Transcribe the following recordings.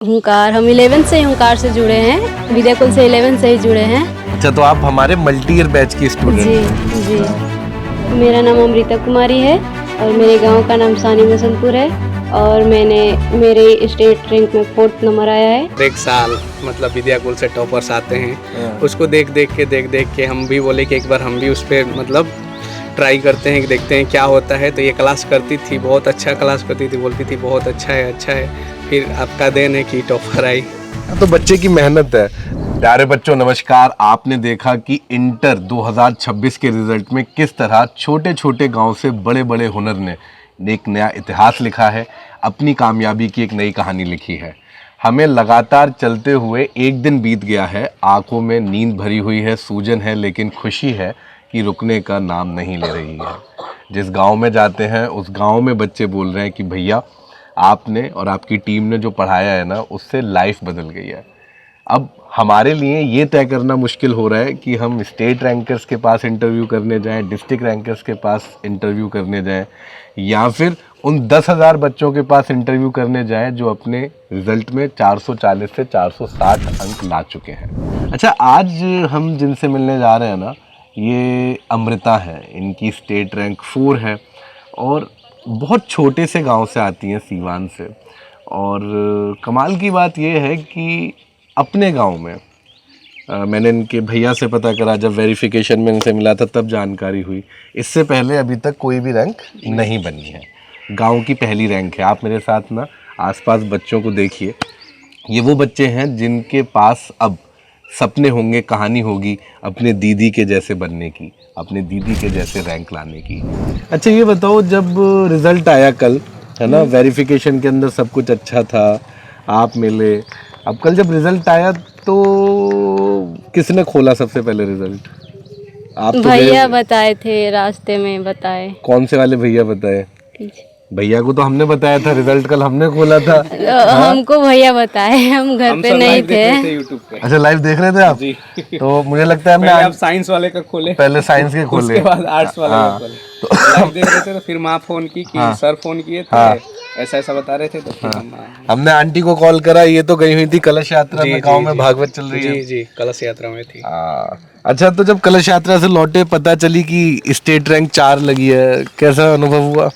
हुंकार, हम 11th से हुंकार से जुड़े हैं, विद्याकुल से 11th से ही जुड़े हैं। अच्छा, तो आप हमारे मल्टी ईयर बैच की स्टूडेंट जी हैं। जी। मेरा नाम अमृता कुमारी है और मेरे गांव का नाम सानी मसनपुर है और मेरे स्टेट रैंक में 4th नंबर आया है। एक साल मतलब विद्याकुल से टॉपर्स आते हैं, उसको देख देख के हम भी बोले कि एक बार हम भी उस पर मतलब ट्राई करते हैं कि देखते हैं क्या होता है। तो ये क्लास करती थी, बहुत अच्छा क्लास करती थी, बोलती थी बहुत अच्छा है। फिर आपका देन है कि टॉपर आई। तो बच्चे की मेहनत है। प्यारे बच्चों नमस्कार। आपने देखा कि इंटर 2026 के रिजल्ट में किस तरह छोटे छोटे गांव से बड़े बड़े हुनर ने एक नया इतिहास लिखा है, अपनी कामयाबी की एक नई कहानी लिखी है। हमें लगातार चलते हुए एक दिन बीत गया है, आंखों में नींद भरी हुई है, सूजन है, लेकिन खुशी है कि रुकने का नाम नहीं ले रही है। जिस गांव में जाते हैं उस गांव में बच्चे बोल रहे हैं कि भैया आपने और आपकी टीम ने जो पढ़ाया है ना, उससे लाइफ बदल गई है। अब हमारे लिए ये तय करना मुश्किल हो रहा है कि हम स्टेट रैंकर्स के पास इंटरव्यू करने जाएं, डिस्ट्रिक्ट रैंकर्स के पास इंटरव्यू करने जाएं, या फिर उन 10,000 बच्चों के पास इंटरव्यू करने जाएं जो अपने रिजल्ट में 440 से 460 अंक ला चुके हैं। अच्छा, आज हम जिनसे मिलने जा रहे हैं ना, ये अमृता है, इनकी स्टेट रैंक 4 है और बहुत छोटे से गांव से आती हैं, सीवान से। और कमाल की बात यह है कि अपने गांव में मैंने इनके भैया से पता करा, जब वेरिफिकेशन में इनसे मिला था तब जानकारी हुई, इससे पहले अभी तक कोई भी रैंक नहीं बनी है। गांव की पहली रैंक है। आप मेरे साथ ना आसपास बच्चों को देखिए, ये वो बच्चे हैं जिनके पास अब सपने होंगे, कहानी होगी अपने दीदी के जैसे बनने की, अपने दीदी के जैसे रैंक लाने की। अच्छा ये बताओ, जब रिजल्ट आया कल, है ना, वेरिफिकेशन के अंदर सब कुछ अच्छा था, आप मिले, अब कल जब रिजल्ट आया तो किसने खोला सबसे पहले रिजल्ट? आप तो भैया बताए थे, रास्ते में बताए। कौन से वाले भैया बताए? पीछे। भैया को तो हमने बताया था, रिजल्ट कल हमने खोला था। हमको भैया बताए, हम घर पे नहीं थे। यूट्यूब पे अच्छा, लाइव देख रहे थे आप जी। तो मुझे लगता है हमने आप साइंस वाले का खोले, पहले साइंस के खोले, उसके बाद आर्ट्स वाले का खोले। लाइव देख रहे थे तो फिर माँ फोन की कि सर फोन किए थे, ऐसा बता रहे थे, तो फिर हमने आंटी को कॉल करा। ये तो गई हुई थी कलश यात्रा में, गांव में भागवत चल रही है। जी कलश यात्रा में थी। अच्छा, तो जब कलश यात्रा से लौटे पता चली कि स्टेट रैंक 4 लगी है, कैसा अनुभव हुआ?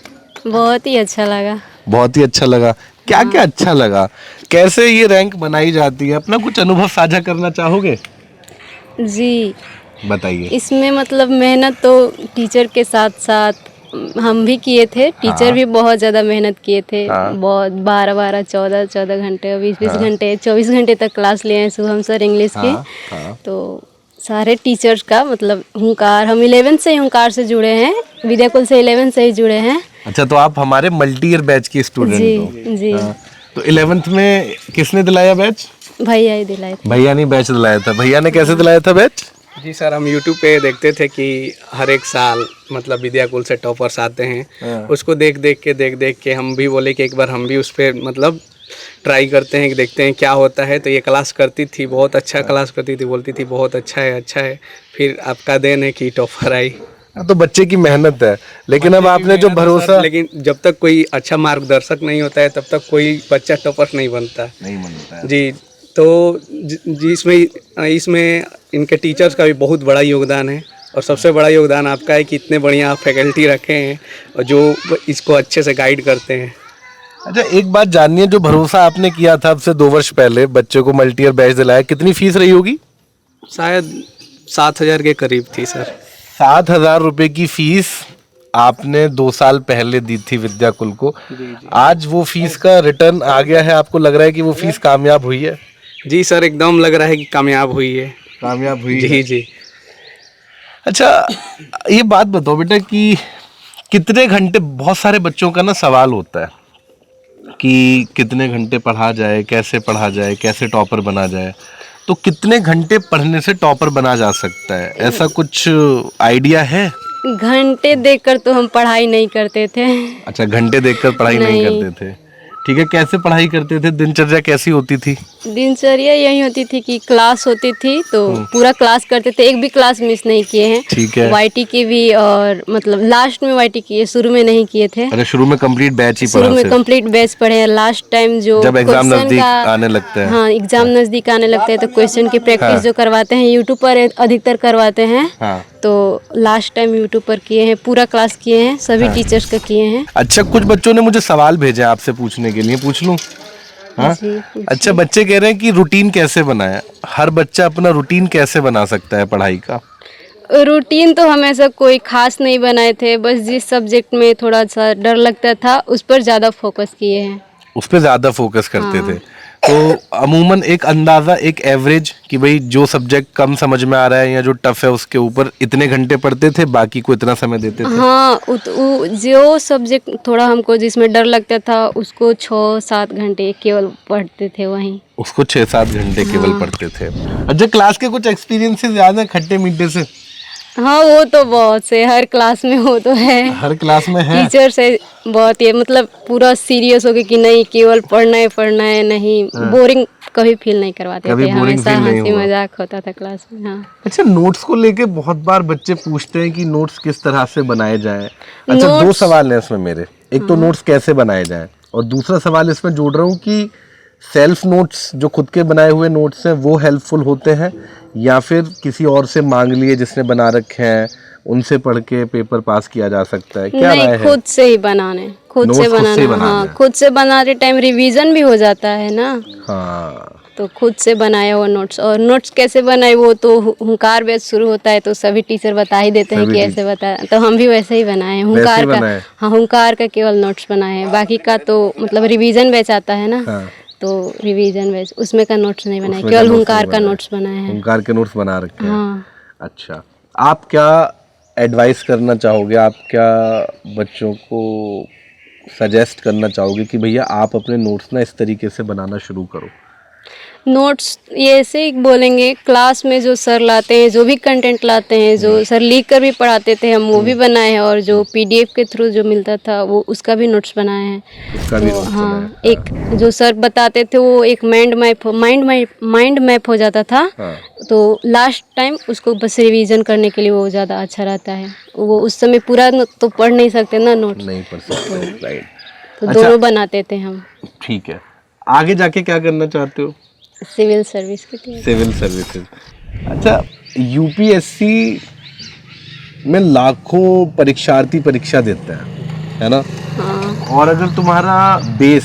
बहुत ही अच्छा लगा। बहुत ही अच्छा लगा। क्या क्या अच्छा लगा? कैसे ये रैंक बनाई जाती है? अपना कुछ अनुभव साझा करना चाहोगे? जी, बताइए। इसमें मतलब मेहनत तो टीचर के साथ साथ हम भी किए थे। टीचर भी बहुत ज़्यादा मेहनत किए थे। बहुत 12-12, 14-14 घंटे, 20-20 घंटे, 24 घंटे तक क्लास लिए हैं शुभम सर इंग्लिश की। तो सारे टीचर्स का मतलब हुंकार, हम 11th से हुंकार से जुड़े हैं, विद्याकुल से 11th से ही जुड़े हैं। अच्छा, तो आप हमारे मल्टी ईयर बैच की स्टूडेंट जी हो। जी। तो 11th में किसने दिलाया बैच? भैया ही दिलाए थे। भैया ने बैच दिलाया था। भैया ने कैसे दिलाया था बैच? जी सर, हम यूट्यूब पे देखते थे कि हर एक साल मतलब विद्याकुल से टॉपर्स आते हैं, उसको देख देख के हम भी बोले कि एक बार हम भी उस पर मतलब ट्राई करते हैं कि देखते हैं क्या होता है। तो ये क्लास करती थी, बहुत अच्छा क्लास करती थी, बोलती थी बहुत अच्छा है। फिर आपका देन है कि टॉपर आई। तो बच्चे की मेहनत है, लेकिन अब आपने जो भरोसा, लेकिन जब तक कोई अच्छा मार्गदर्शक नहीं होता है तब तक कोई बच्चा टॉपर नहीं बनता है। जी। तो जी इसमें इनके टीचर्स का भी बहुत बड़ा योगदान है, और सबसे बड़ा योगदान आपका है कि इतने बढ़िया फैकल्टी रखे हैं और जो इसको अच्छे से गाइड करते हैं। अच्छा, एक बात जाननी है, जो भरोसा आपने किया था अब से 2 वर्ष पहले, बच्चे को मल्टी ईयर बैच दिलाया, कितनी फीस रही होगी? शायद 7,000 के करीब थी सर। 7,000 रुपए की फीस आपने 2 साल पहले दी थी विद्याकुल को। आज वो फीस का रिटर्न आ गया है, आपको लग रहा है कि वो फीस कामयाब हुई है? जी सर, एकदम लग रहा है कि कामयाब हुई है। कामयाब हुई जी है। जी। अच्छा, ये बात बताओ बेटा कि कितने घंटे, बहुत सारे बच्चों का ना सवाल होता है कि कितने घंटे पढ़ा जाए, कैसे पढ़ा जाए, कैसे टॉपर बना जाए। तो कितने घंटे पढ़ने से टॉपर बना जा सकता है, ऐसा कुछ आइडिया है? घंटे देखकर तो हम पढ़ाई नहीं करते थे। अच्छा, घंटे देखकर पढ़ाई नहीं करते थे। ठीक है, कैसे पढ़ाई करते थे? दिनचर्या कैसी होती थी? दिनचर्या यही होती थी कि क्लास होती थी तो पूरा क्लास करते थे, एक भी क्लास मिस नहीं किए हैं। ठीक है। वाईटी की भी, और मतलब लास्ट में वाईटी किए, शुरू में नहीं किए थे। अच्छा, शुरू में कंप्लीट बैच ही शुरू पढ़ा में सिर्फ? कंप्लीट बैच पढ़े हैं। लास्ट टाइम जो जब एग्जाम क्वेश्चन नजदीक का, आने लगते हैं। हाँ एग्जाम नजदीक आने लगते हैं तो क्वेश्चन की प्रैक्टिस जो करवाते हैं यूट्यूब पर अधिकतर करवाते हैं। हाँ। तो लास्ट टाइम यूट्यूब पर किए हैं, पूरा क्लास किए हैं, सभी टीचर्स का किए हैं। अच्छा, कुछ बच्चों ने मुझे सवाल भेजे हैं आपसे पूछने के लिए, पूछ लूं? हाँ? जी, पूछिए। अच्छा, बच्चे कह रहे हैं कि रूटीन कैसे बनाए? हर बच्चा अपना रूटीन कैसे बना सकता है पढ़ाई का? रूटीन तो हम ऐसा कोई खास नहीं बनाए थे, बस जिस सब्जेक्ट में थोड़ा सा डर लगता था उस पर ज़्यादा फोकस किए हैं। उस पे ज्यादा फोकस करते हाँ। थे। तो अमूमन एक अंदाजा, एक एवरेज कि भाई जो सब्जेक्ट कम समझ में आ रहा है या जो टफ है उसके ऊपर इतने घंटे पढ़ते थे, बाकी को इतना समय देते थे? हाँ, जो सब्जेक्ट थोड़ा हमको जिसमें डर लगता था उसको 6-7 घंटे केवल पढ़ते थे वहीं। उसको 6-7 घंटे केवल पढ़ते थे। अच्छा, क्लास के कुछ एक्सपीरियंसेस याद है खट्टे मीठे से? हाँ, वो तो बहुत से हर क्लास में वो तो है। हर क्लास में है? टीचर से बहुत ही मतलब पूरा सीरियस हो गए कि नहीं केवल पढ़ना है, नहीं बोरिंग कभी फील नहीं करवाते कभी थे, boring हमेशा feel नहीं हंसी हुआ। मजाक होता था क्लास में। हाँ, अच्छा, नोट्स को लेके बहुत बार बच्चे पूछते हैं कि नोट्स किस तरह से बनाए जाएं। अच्छा, दो नोट्स, सवाल हैं इसमें मेरे। एक तो नोट्स कैसे बनाए जाएं, और दूसरा सवाल इसमें जोड़ रहा हूँ कि सेल्फ नोट्स जो खुद के बनाए हुए नोट्स हैं वो हेल्पफुल होते हैं, या फिर किसी और से मांग लिए जिसने बना रखे हैं उनसे पढ़ के पेपर पास किया जा सकता है? क्या नहीं राय है? खुद से ही बनाने, खुद नोट्स से खुद से ही बनाना। बनाने हाँ, हैं। खुद से बनाते टाइम रिवीजन भी हो जाता है ना, हाँ। तो खुद से बनाया हुआ नोट्स। और नोट्स कैसे बनाए वो तो हुंकार बैच शुरू होता है तो सभी टीचर बता ही देते हैं सभी कि ऐसे बता, तो हम भी वैसे ही बनाए हैं। वैसे हुंकार ही का, बनाए? हाँ हुंकार का केवल नोट्स बनाए हैं, बाकी का तो मतलब रिवीजन बैच आता है ना, हाँ। तो रिवीजन बैच उसमें का नोट्स नहीं बनाए, उसमें केवल का नोट्स हुंकार नहीं का बनाए। नोट्स बनाए हैं। हुंकार के नोट्स बना रखे हैं। हाँ, अच्छा, आप क्या एडवाइस करना चाहोगे? आप क्या बच्चों को सजेस्ट करना चाहोगे कि भैया आप अपने नोट्स ना इस तरीके से बनाना शुरू करो? नोट्स ये ऐसे ही बोलेंगे, क्लास में जो सर लाते हैं, जो भी कंटेंट लाते हैं, जो सर लिख कर भी पढ़ाते थे हम वो भी बनाए हैं, और जो पीडीएफ के थ्रू जो मिलता था वो उसका भी नोट्स बनाए हैं। उसका भी तो नोट्स हाँ, बनाए? एक जो सर बताते थे वो एक माइंड मैप हो जाता था। हाँ। तो लास्ट टाइम उसको बस रिवीजन करने के लिए वो ज़्यादा अच्छा रहता है। वो उस समय पूरा तो पढ़ नहीं सकते ना नोट्स, नहीं पढ़ सकते, राइट। तो अच्छा। दोनों बनाते थे हम। ठीक है, आगे जाके क्या करना चाहते हो? सिविल सर्विस के लिए। Civil services. अच्छा, यूपीएससी में लाखों परीक्षार्थी परीक्षा देते हैं, है ना? हाँ, और अगर तुम्हारा बेस,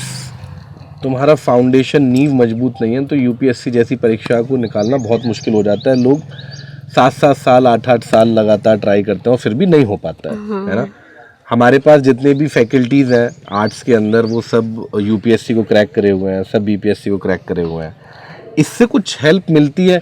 तुम्हारा फाउंडेशन, नींव मजबूत नहीं है तो यूपीएससी जैसी परीक्षा को निकालना बहुत मुश्किल हो जाता है। लोग 7-7 साल, 8-8 साल लगातार ट्राई करते हैं और फिर भी नहीं हो पाता है ना? हमारे पास जितने भी फैकल्टीज़ हैं आर्ट्स के अंदर वो सब यूपीएससी को क्रैक करे हुए हैं, सब बीपीएससी को क्रैक करे हुए हैं। इससे कुछ हेल्प मिलती है,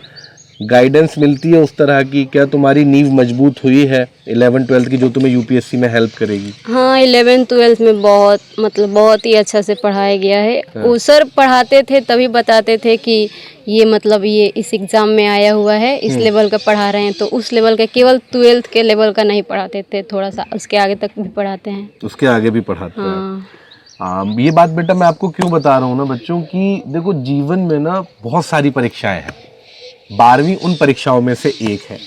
गाइडेंस मिलती है उस तरह की? क्या तुम्हारी नींव मजबूत हुई है 11-12 की जो तुम्हें यूपीएससी में हेल्प करेगी? हाँ 11-12 में बहुत मतलब बहुत ही अच्छा से पढ़ाया गया है। वो सर पढ़ाते थे तभी बताते थे कि ये मतलब ये इस एग्ज़ाम में आया हुआ है, इस लेवल का पढ़ा रहे हैं, तो उस लेवल का, केवल 12th के लेवल का नहीं पढ़ाते थे, थोड़ा सा उसके आगे तक भी पढ़ाते हैं। उसके आगे भी पढ़ाते हैं। हाँ, ये बात बेटा मैं आपको क्यों बता रहा हूँ ना बच्चों की, देखो जीवन में ना बहुत सारी परीक्षाएं हैं, 12वीं उन परीक्षाओं में से एक है।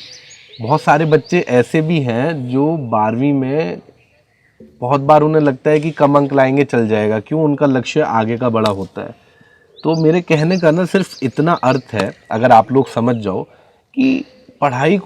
बहुत सारे बच्चे ऐसे भी हैं जो 12वीं में बहुत बार उन्हें लगता है कि कम अंक लाएंगे चल जाएगा, क्यों? उनका लक्ष्य आगे का बड़ा होता है। तो मेरे कहने का ना सिर्फ इतना अर्थ है, अगर आप लोग समझ जाओ कि पढ़ाई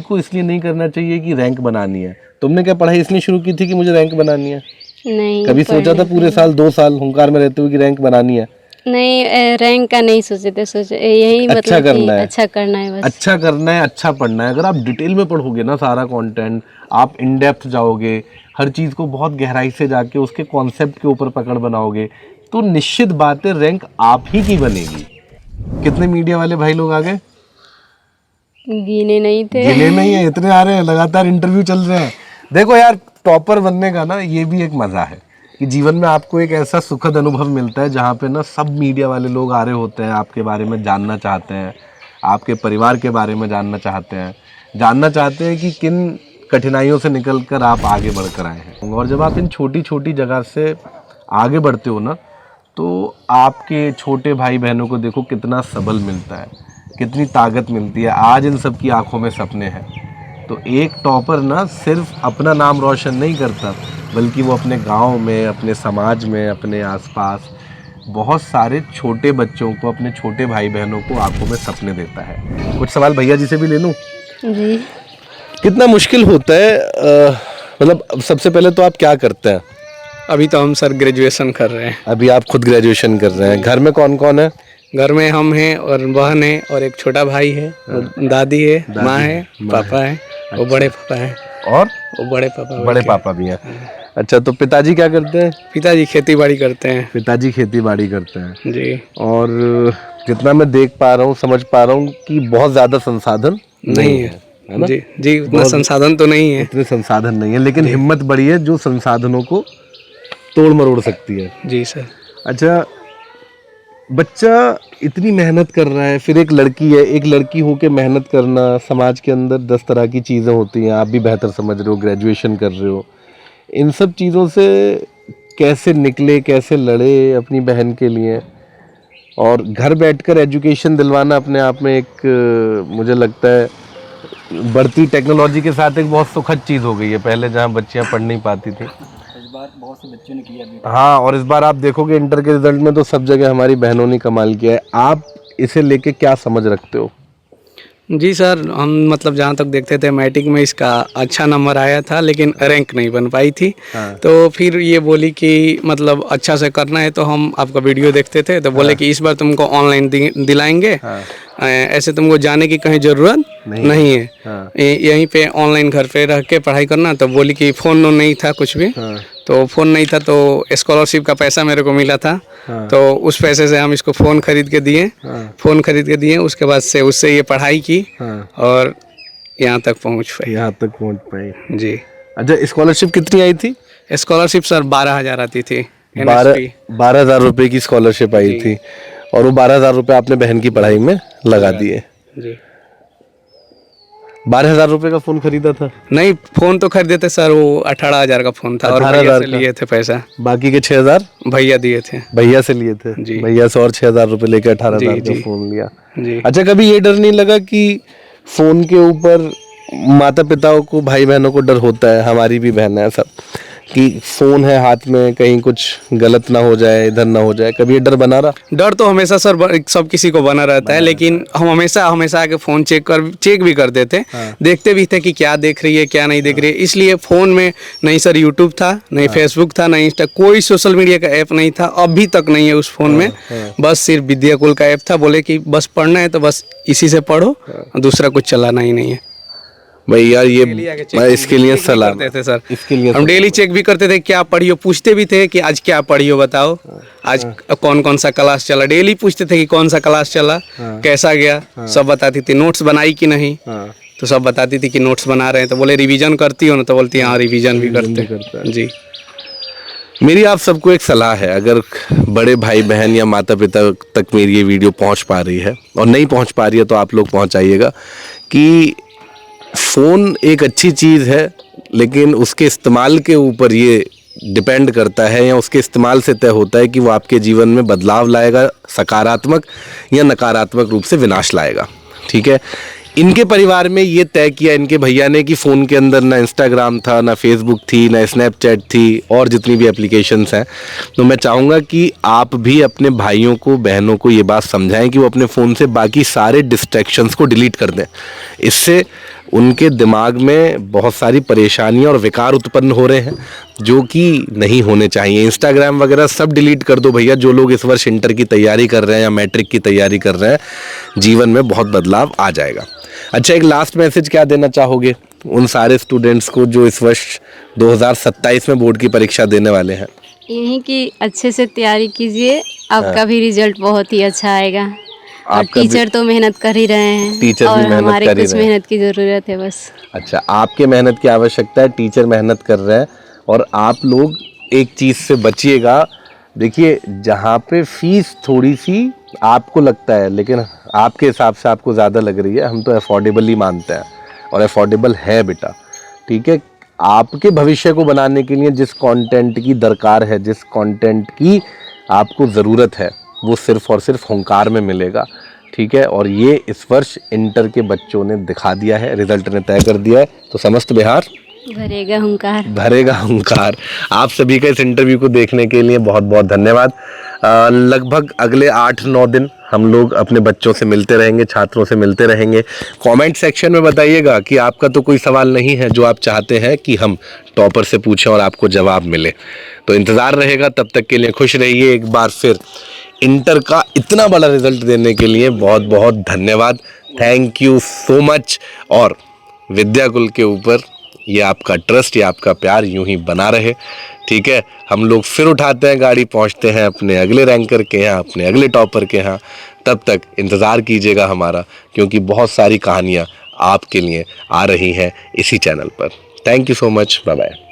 को इसलिए नहीं करना चाहिए कि रैंक बनानी है। तुमने क्या पढ़ाई इसलिए शुरू की थी कि मुझे रैंक बनानी है? नहीं कभी सोचा था पूरे साल 2 साल हुंकार में रहते हुए कि रैंक बनानी है? नहीं, रैंक का नहीं सोचे थे, सोचे यही अच्छा मतलब कि करना है। अच्छा करना है बस। अच्छा करना है, अच्छा पढ़ना है। अगर आप डिटेल में पढ़ोगे ना सारा कंटेंट, आप इन डेप्थ जाओगे, हर चीज़ को बहुत गहराई से जाके उसके कॉन्सेप्ट के ऊपर पकड़ बनाओगे, तो निश्चित बात है रैंक आप ही की बनेगी। कितने मीडिया वाले भाई लोग आ गए? गिने नहीं थे। गिने नहीं है, इतने आ रहे हैं, लगातार इंटरव्यू चल रहे हैं। देखो यार, टॉपर बनने का ना ये भी एक मज़ा है कि जीवन में आपको एक ऐसा सुखद अनुभव मिलता है जहाँ पे ना सब मीडिया वाले लोग आ रहे होते हैं, आपके बारे में जानना चाहते हैं, आपके परिवार के बारे में जानना चाहते हैं कि किन कठिनाइयों से निकल कर आप आगे बढ़कर आए हैं। और जब आप इन छोटी छोटी जगह से आगे बढ़ते हो ना, तो आपके छोटे भाई बहनों को देखो कितना सबल मिलता है, कितनी ताकत मिलती है। आज इन सब की आंखों में सपने हैं। तो एक टॉपर ना सिर्फ अपना नाम रोशन नहीं करता, बल्कि वो अपने गांव में, अपने समाज में, अपने आसपास बहुत सारे छोटे बच्चों को, अपने छोटे भाई बहनों को आंखों में सपने देता है। कुछ सवाल भैया जी से भी ले लूं? जी। कितना मुश्किल होता है, मतलब सबसे पहले तो आप क्या करते हैं? अभी तो हम सर ग्रेजुएशन कर रहे हैं। अभी आप खुद ग्रेजुएशन कर रहे हैं। घर में कौन कौन है? घर में हम हैं और बहन है और एक छोटा भाई है, दादी है, माँ है, पापा है, वो बड़े पापा है और वो बड़े पापा बड़े पापा भी हैं। अच्छा, तो पिताजी क्या करते हैं? पिताजी खेती बाड़ी करते हैं। पिताजी खेती बाड़ी करते हैं जी। और जितना मैं देख पा रहा हूँ, समझ पा रहा हूँ कि बहुत ज़्यादा संसाधन नहीं है ना? जी जी, उतना संसाधन तो नहीं है। इतने संसाधन नहीं है, लेकिन हिम्मत बड़ी है जो संसाधनों को तोड़ मरोड़ सकती है। जी सर। अच्छा, बच्चा इतनी मेहनत कर रहा है, फिर एक लड़की है, एक लड़की होके मेहनत करना, समाज के अंदर 10 तरह की चीज़ें होती हैं, आप भी बेहतर समझ रहे हो, ग्रेजुएशन कर रहे हो। इन सब चीज़ों से कैसे निकले, कैसे लड़े अपनी बहन के लिए? और घर बैठकर एजुकेशन दिलवाना अपने आप में एक मुझे लगता है बढ़ती टेक्नोलॉजी के साथ एक बहुत सुखद चीज़ हो गई है। पहले जहाँ बच्चियाँ पढ़ नहीं पाती थी, इस बार बहुत से बच्चों ने किया भी। हाँ, और इस बार आप देखोगे इंटर के रिजल्ट में तो सब जगह हमारी बहनों ने कमाल किया है। आप इसे लेके क्या समझ रखते हो? जी सर, हम मतलब जहाँ तक देखते थे मैट्रिक में इसका अच्छा नंबर आया था, लेकिन रैंक नहीं बन पाई थी। तो फिर ये बोली कि मतलब अच्छा से करना है, तो हम आपका वीडियो देखते थे तो बोले कि इस बार तुमको ऑनलाइन दिलाएंगे, ऐसे तुमको जाने की कहीं ज़रूरत नहीं है, यहीं पे ऑनलाइन घर पे रह के पढ़ाई करना। तो बोली कि फ़ोन नहीं था कुछ भी, तो फ़ोन नहीं था, तो स्कॉलरशिप का पैसा मेरे को मिला था, तो उस पैसे से हम इसको फ़ोन खरीद के दिए, उसके बाद से उससे ये पढ़ाई की और यहाँ तक पहुँच पाई। जी। अच्छा, स्कॉलरशिप कितनी आई थी? स्कॉलरशिप सर 12,000 आती थी। 12,000 रुपए की स्कॉलरशिप आई थी और वो 12,000 रुपए आपने बहन की पढ़ाई में लगा दिए। जी। 12,000 रुपए का फोन खरीदा था? नहीं, फोन तो खरीदे थे सर, वो 18,000 का फोन था और भैया से लिए थे पैसा। बाकी के 6,000 भैया दिए थे। भैया से लिए थे जी। भैया से और 6,000 रुपए लेकर 18,000 का फोन लिया। जी। अच्छा, कभी ये डर नहीं लगा कि फोन के ऊपर माता पिताओं को, भाई बहनों को डर होता है, हमारी भी बहन है सब, कि फोन है हाथ में, कहीं कुछ गलत ना हो जाए, इधर ना हो जाए, कभी ये डर बना रहा? डर तो हमेशा सर सब किसी को बना रहता है, लेकिन हम हमेशा आके फोन चेक भी कर देते, देखते भी थे कि क्या देख रही है क्या नहीं देख रही है। इसलिए फोन में नहीं सर यूट्यूब था, नहीं फेसबुक था, नहीं इंस्टा, कोई सोशल मीडिया का ऐप नहीं था, अभी तक नहीं है उस फोन में। बस सिर्फ विद्याकुल का ऐप था। बोले कि बस पढ़ना है तो बस इसी से पढ़ो, दूसरा कुछ चलाना ही नहीं है। भाई यार, ये मैं इसके लिए सलाह करते थे सर, इसके लिए हम डेली चेक भी करते थे, क्या पढ़ियो, पूछते भी थे कि आज क्या पढ़ियो बताओ, आज कौन कौन सा क्लास चला, डेली पूछते थे कि कौन सा क्लास चला, कैसा गया, सब बताती थी। नोट्स बनाई कि नहीं, तो सब बताती थी कि नोट्स बना रहे हैं। तो बोले रिवीजन करती हो ना, तो बोलती हाँ रिवीजन भी करते। जी। मेरी आप सबको एक सलाह है, अगर बड़े भाई बहन या माता पिता तक मेरी ये वीडियो पहुंच पा रही है और नहीं पहुंच पा रही है तो आप लोग पहुंचाइएगा कि फ़ोन एक अच्छी चीज़ है, लेकिन उसके इस्तेमाल के ऊपर ये डिपेंड करता है या उसके इस्तेमाल से तय होता है कि वो आपके जीवन में बदलाव लाएगा, सकारात्मक या नकारात्मक रूप से विनाश लाएगा। ठीक है, इनके परिवार में ये तय किया इनके भैया ने कि फ़ोन के अंदर ना इंस्टाग्राम था, ना फेसबुक थी, ना स्नैपचैट थी और जितनी भी एप्लीकेशंस हैं। तो मैं चाहूँगा कि आप भी अपने भाइयों को, बहनों को ये बात समझाएं कि वो अपने फ़ोन से बाकी सारे डिस्ट्रैक्शंस को डिलीट कर दें। इससे उनके दिमाग में बहुत सारी परेशानियां और विकार उत्पन्न हो रहे हैं जो कि नहीं होने चाहिए। इंस्टाग्राम वगैरह सब डिलीट कर दो भैया। जो लोग इस वर्ष इंटर की तैयारी कर रहे हैं या मैट्रिक की तैयारी कर रहे हैं, जीवन में बहुत बदलाव आ जाएगा। अच्छा, एक लास्ट मैसेज क्या देना चाहोगे उन सारे स्टूडेंट्स को जो इस वर्ष 2027 में बोर्ड की परीक्षा देने वाले हैं? यही कि अच्छे से तैयारी कीजिए, आपका भी रिजल्ट बहुत ही अच्छा आएगा। और टीचर तो मेहनत कर ही रहे हैं, टीचर और भी मेहनत हमारे कर ही कुछ रहे हैं। मेहनत की ज़रूरत है बस। अच्छा, आपके मेहनत की आवश्यकता है, टीचर मेहनत कर रहे हैं और आप लोग एक चीज़ से बचिएगा। देखिए, जहाँ पे फीस थोड़ी सी आपको लगता है, लेकिन आपके हिसाब से आपको ज़्यादा लग रही है, हम तो अफोर्डेबल ही मानते हैं और अफोर्डेबल है बेटा। ठीक है, आपके भविष्य को बनाने के लिए जिस कंटेंट की दरकार है, जिस कंटेंट की आपको ज़रूरत है वो सिर्फ़ और सिर्फ हुंकार में मिलेगा, ठीक है। और ये इस वर्ष इंटर के बच्चों ने दिखा दिया है, रिजल्ट ने तय कर दिया है। तो समस्त बिहार भरेगा हुंकार। भरेगा हुंकार। आप सभी का इस इंटरव्यू को देखने के लिए बहुत बहुत धन्यवाद। लगभग अगले 8-9 दिन हम लोग अपने बच्चों से मिलते रहेंगे, छात्रों से मिलते रहेंगे। कमेंट सेक्शन में बताइएगा कि आपका तो कोई सवाल नहीं है जो आप चाहते हैं कि हम टॉपर से पूछें और आपको जवाब मिले। तो इंतज़ार रहेगा, तब तक के लिए खुश रहिए। एक बार फिर इंटर का इतना बड़ा रिजल्ट देने के लिए बहुत बहुत धन्यवाद। Thank you so much. और विद्याकुल के ऊपर ये आपका ट्रस्ट, ये आपका प्यार यूं ही बना रहे, ठीक है। हम लोग फिर उठाते हैं गाड़ी, पहुंचते हैं अपने अगले रैंकर के यहाँ, अपने अगले टॉपर के यहाँ। तब तक इंतज़ार कीजिएगा हमारा, क्योंकि बहुत सारी कहानियाँ आपके लिए आ रही हैं इसी चैनल पर। Thank you so much, bye bye.